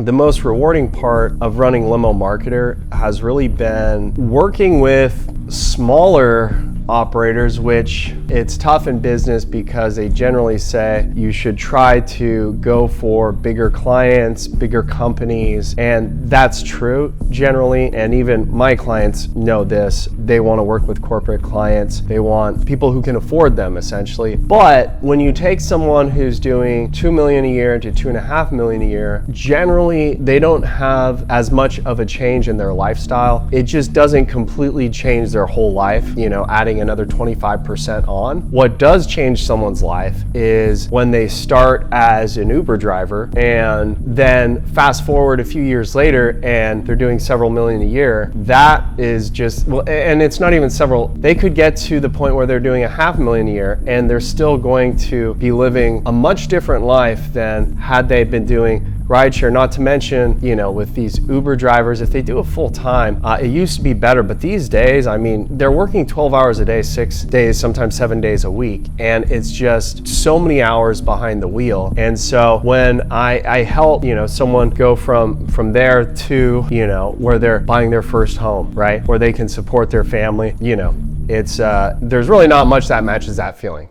the most rewarding part of running Limo Marketer has really been working with smaller operators, which it's tough in business because they generally say you should try to go for bigger clients, bigger companies, and that's true generally, and even my clients know this. They want to work with corporate clients. They want people who can afford them, essentially. But when you take someone who's doing $2 million a year to $2.5 million a year, generally they don't have as much of a change in their lifestyle. It just doesn't completely change their whole life, adding another 25% on. What does change someone's life is when they start as an Uber driver and then fast forward a few years later and they're doing several million a year. That is just, well, and it's not even several, they could get to the point where they're doing $500,000 a year and they're still going to be living a much different life than had they been doing rideshare. Not to mention, with these Uber drivers, if they do it full time, it used to be better, but these days, they're working 12 hours a day, 6 days, sometimes 7 days a week, and it's just so many hours behind the wheel. And so when I help, someone go from there to, where they're buying their first home, right, where they can support their family, it's there's really not much that matches that feeling.